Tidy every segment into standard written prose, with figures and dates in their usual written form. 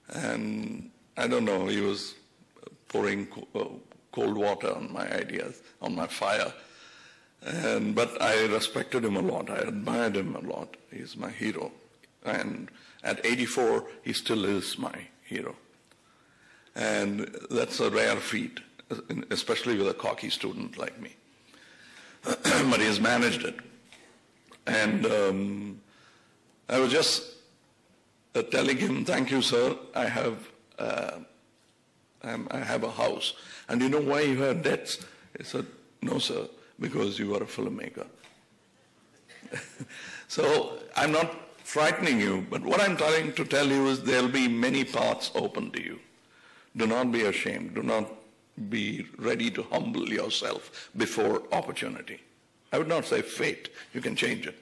And I don't know, he was pouring cold water on my ideas, on my fire. But I respected him a lot. I admired him a lot. He's my hero. And at 84, he still is my hero. And that's a rare feat, especially with a cocky student like me. But he has managed it. And I was just telling him, thank you, sir, I have a house. And you know why you have debts? He said, no, sir, because you are a filmmaker. So I'm not frightening you, but what I'm trying to tell you is there'll be many paths open to you. Do not be ashamed. Do not be ready to humble yourself before opportunity. I would not say fate. You can change it.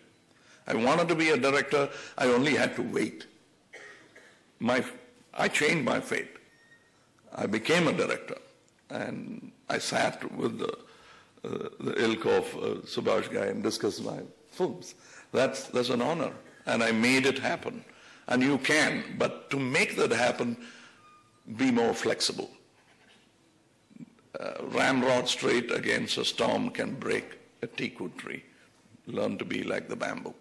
I wanted to be a director. I only had to wait. I changed my fate. I became a director, and I sat with the ilk of Subhash Ghai and discussed my films. That's an honor, and I made it happen. And you can, but to make that happen, be more flexible. Ramrod straight against a storm can break a teakwood tree. Learn to be like the bamboo.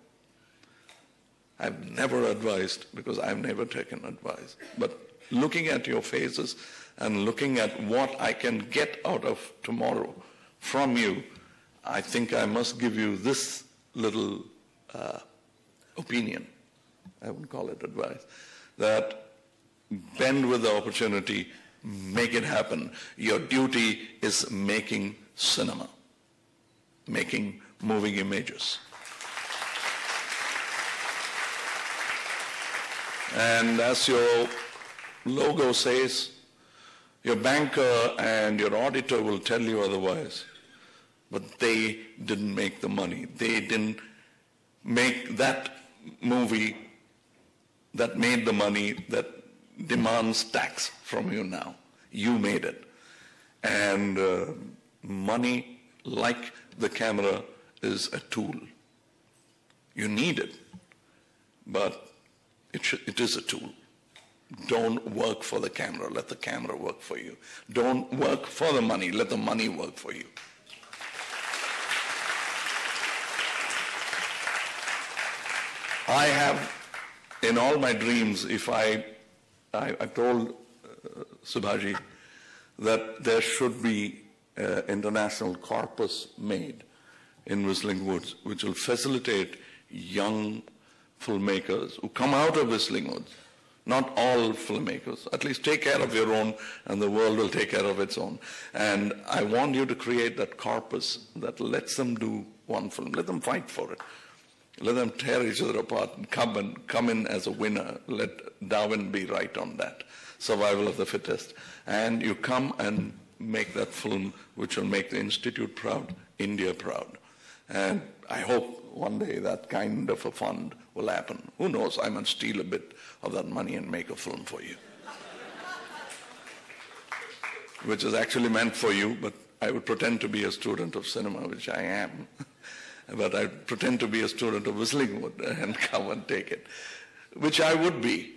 I've never advised because I've never taken advice. But looking at your faces and looking at what I can get out of tomorrow from you, I think I must give you this little opinion. I wouldn't call it advice. That bend with the opportunity, make it happen. Your duty is making cinema, making moving images. And as your logo says, your banker and your auditor will tell you otherwise, but they didn't make the money. They didn't make that movie that made the money that demands tax from you now. You made it. And money, like the camera, is a tool. You need it, but it is a tool. Don't work for the camera, let the camera work for you. Don't work for the money, let the money work for you. I have, in all my dreams, I told Subhaji that there should be an international corpus made in Whistling Woods, which will facilitate young filmmakers who come out of Whistling Woods. Not all filmmakers. At least take care of your own, and the world will take care of its own. And I want you to create that corpus that lets them do one film. Let them fight for it. Let them tear each other apart and come in as a winner. Let Darwin be right on that. Survival of the fittest. And you come and make that film which will make the Institute proud, India proud. And I hope one day that kind of a fund will happen. Who knows, I might steal a bit of that money and make a film for you. Which is actually meant for you, but I would pretend to be a student of cinema, which I am. But I pretend to be a student of Whistling Wood and come and take it. Which I would be,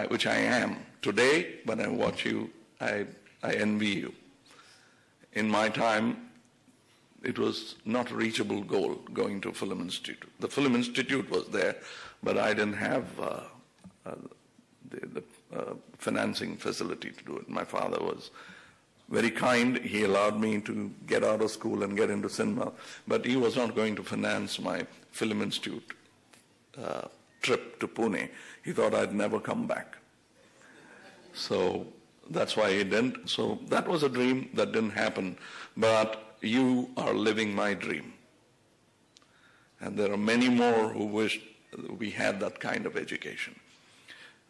which I am. Today, when I watch you, I envy you. In my time, it was not a reachable goal going to Film Institute. The Film Institute was there, but I didn't have the financing facility to do it. My father was very kind. He allowed me to get out of school and get into cinema, but he was not going to finance my Film Institute trip to Pune. He thought I'd never come back. So that's why he didn't. So that was a dream that didn't happen, but you are living my dream. And there are many more who wish we had that kind of education.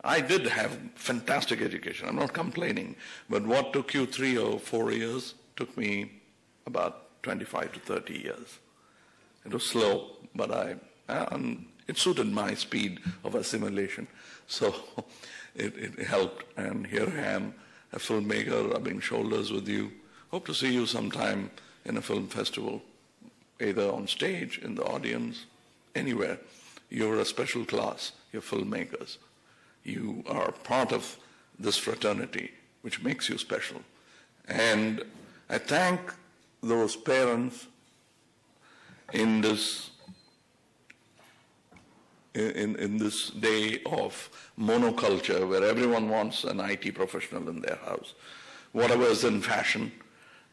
I did have fantastic education. I'm not complaining. But what took you 3 or 4 years took me about 25 to 30 years. It was slow, but it suited my speed of assimilation. So it helped. And here I am, a filmmaker, rubbing shoulders with you. Hope to see you sometime in a film festival, either on stage, in the audience, anywhere. You're a special class. You're filmmakers. You are part of this fraternity, which makes you special. And I thank those parents in this day of monoculture where everyone wants an IT professional in their house. Whatever is in fashion,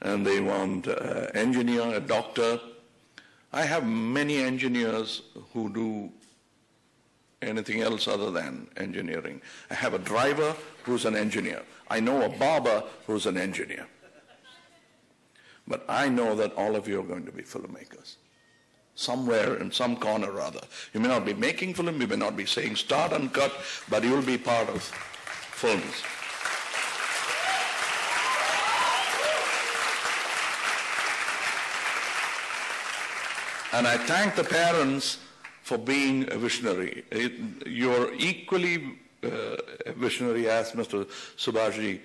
and they want an engineer, a doctor. I have many engineers who do anything else other than engineering. I have a driver who's an engineer. I know a barber who's an engineer. But I know that all of you are going to be filmmakers. Somewhere in some corner or other. You may not be making film, you may not be saying start and cut, but you'll be part of films. And I thank the parents for being a visionary. You're equally a visionary as Mr. Subhashji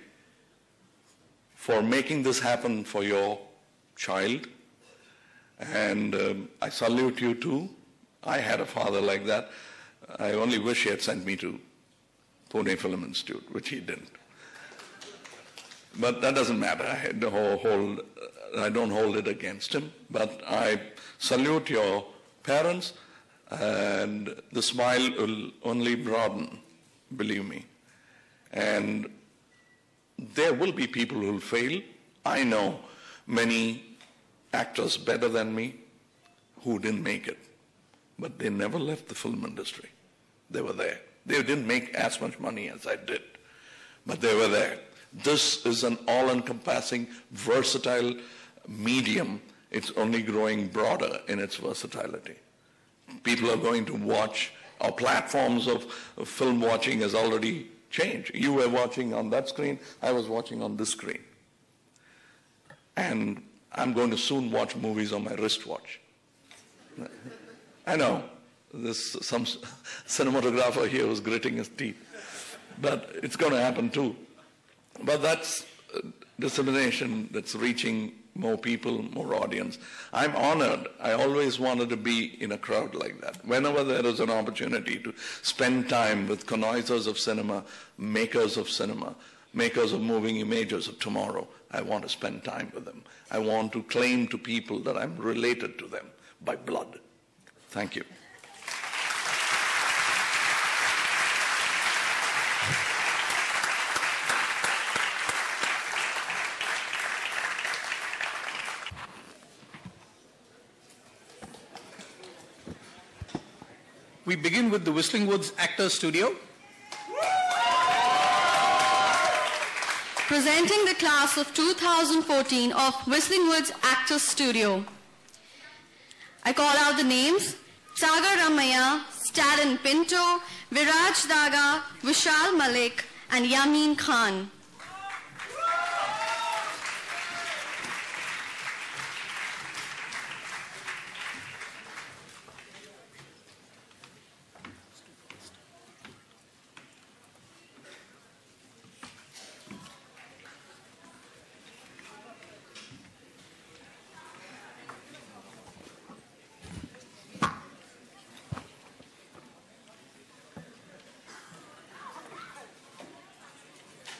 for making this happen for your child. And I salute you too. I had a father like that. I only wish he had sent me to Pune Film Institute, which he didn't. But that doesn't matter. I don't hold it against him. But I salute your parents, and the smile will only broaden, believe me. And there will be people who will fail. I know many actors better than me who didn't make it, but they never left the film industry. They were there. They didn't make as much money as I did, but they were there. This is an all-encompassing, versatile medium. It's only growing broader in its versatility. People are going to watch. Our platforms of film watching has already changed. You were watching on that screen. I was watching on this screen. And I'm going to soon watch movies on my wristwatch. I know. There's some cinematographer here who's gritting his teeth. But it's going to happen too. But that's dissemination that's reaching more people, more audience. I'm honored. I always wanted to be in a crowd like that. Whenever there is an opportunity to spend time with connoisseurs of cinema, makers of moving images of tomorrow, I want to spend time with them. I want to claim to people that I'm related to them by blood. Thank you. We begin with the Whistling Woods Actors Studio. Presenting the class of 2014 of Whistling Woods Actors Studio. I call out the names: Sagar Ramaya, Staden Pinto, Viraj Daga, Vishal Malik, and Yamin Khan.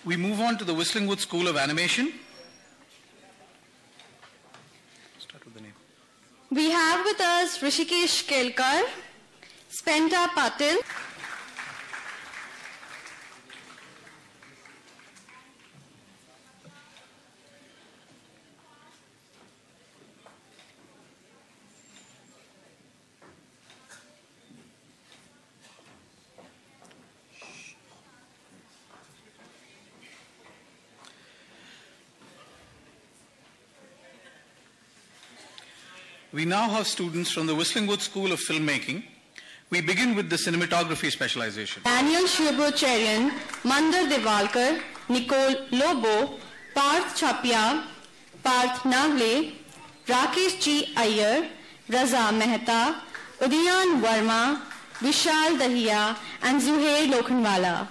We move on to the Whistling Woods School of Animation. Start with the name. We have with us Rishikesh Kelkar, Spenta Patil, We now have students from the Whistling Woods School of Filmmaking. We begin with the cinematography specialization. Daniel Shubrocherian, Mandar Devalkar, Nicole Lobo, Parth Chapia, Parth Nagle, Rakesh G. Iyer, Raza Mehta, Udayan Verma, Vishal Dahiya, and Zuhair Lokhanwala.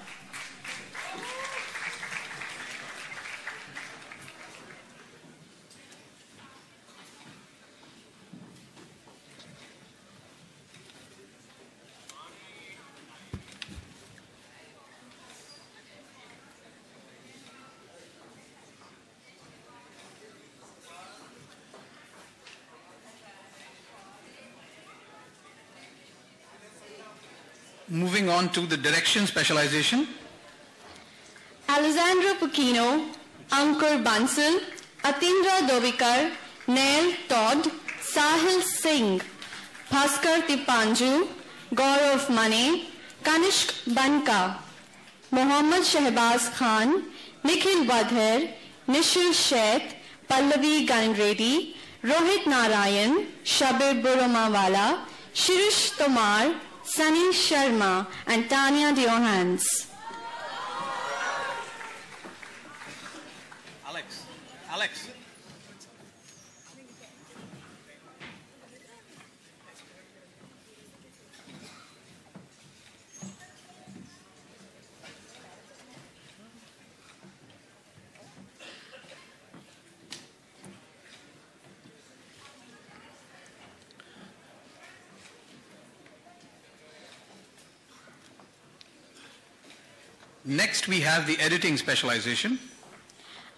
Moving on to the direction specialization. Alessandro Puccino, Ankur Bansal, Atindra Dobikar, Neil Todd, Sahil Singh, Bhaskar Tipanju, Gaurav Mane, Kanishk Banka, Mohammad Shehbaz Khan, Nikhil Wadher, Nishil Sheth, Pallavi Ganreddy, Rohit Narayan, Shabir Burumawala, Shirish Tomar, Sunny Sharma, and Tanya Diohans. Alex. Next, we have the editing specialization.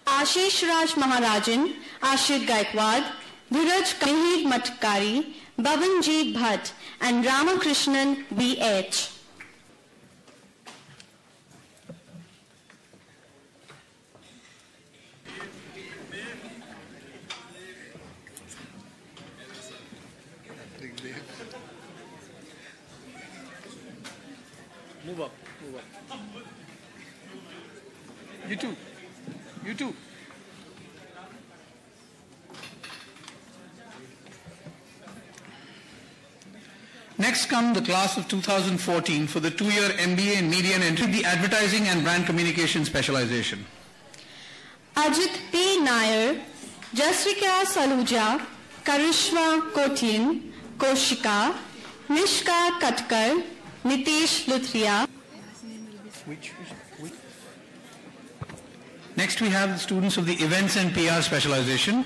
Ashish Raj Maharajan, Ashit Gaikwad, Dhiraj Mihir Matkari, Bhavanjeet Bhatt, and Ramakrishnan B.H. Move up. You too. Next come the class of 2014 for the 2-year MBA in Media and Entry, the Advertising and Brand Communication specialization. Ajit P. Nair, Jasrika Saluja, Karishma Kotian, Koshika, Nishka Katkar, Nitish Luthria. Next we have the students of the Events and PR specialization.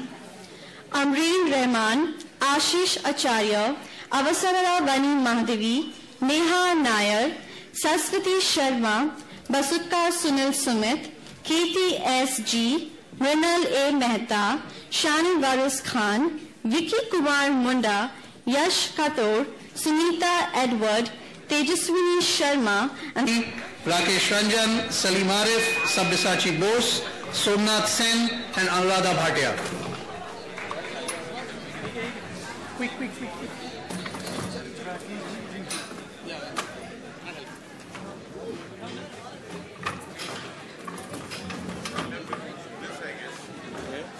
Amreen Rahman, Ashish Acharya, Avasarara Vani Mahadevi, Neha Nair, Saraswati Sharma, Basutkar Sunil Sumit, Kirti S.G., Mrinal A. Mehta, Shani Varus Khan, Vicky Kumar Munda, Yash Kator, Sunita Edward, Tejaswini Sharma, and Rakesh Ranjan, Salim Arif, Sabyasachi Bose, Somnath Sen, and Anuradha Bhatia. Quick.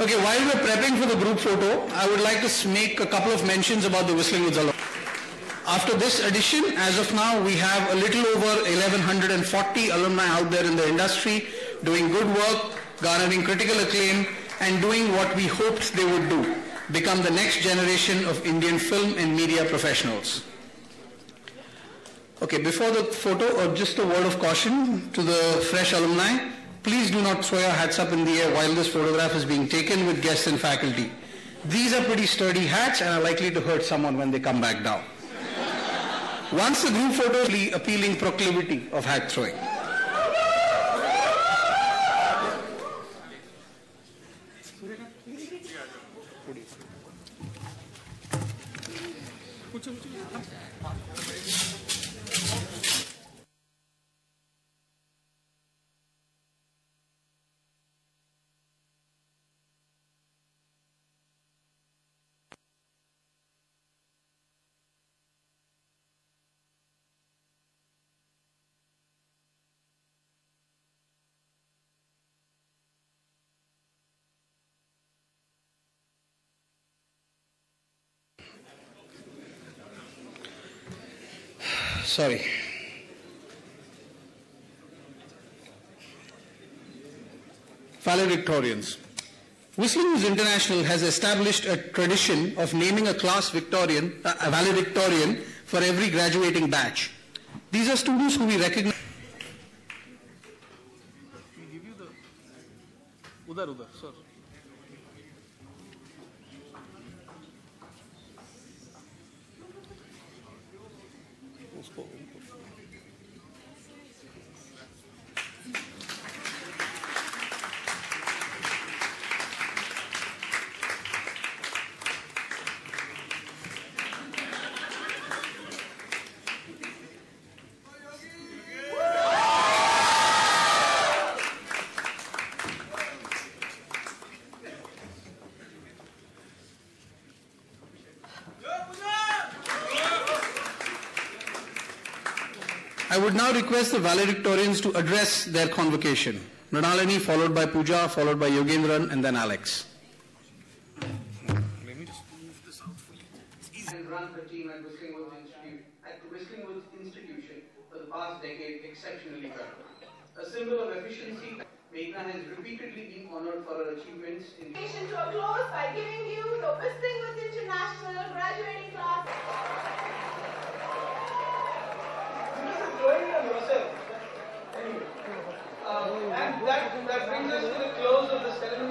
Okay, while we're prepping for the group photo, I would like to make a couple of mentions about the Whistling Woods alumni. After this edition, as of now, we have a little over 1,140 alumni out there in the industry doing good work, garnering critical acclaim, and doing what we hoped they would do, become the next generation of Indian film and media professionals. Okay, before the photo, just a word of caution to the fresh alumni. Please do not throw your hats up in the air while this photograph is being taken with guests and faculty. These are pretty sturdy hats and are likely to hurt someone when they come back down. Once the group photo, the appealing proclivity of hat throwing. Sorry. Valedictorians. Whistling Woods International has established a tradition of naming a class valedictorian for every graduating batch. These are students who we recognize. We give you the udhar, sir. I would now request the valedictorians to address their convocation. Mrinalini, followed by Pooja, followed by Yogendran, and then Alex. And run the team at Whistling Woods Institution for the past decade exceptionally well. A symbol of efficiency, Meghna has repeatedly been honored for her achievements in To a close by giving you the Whistling Woods International graduating class. This is growing on yourself. Anyway, and that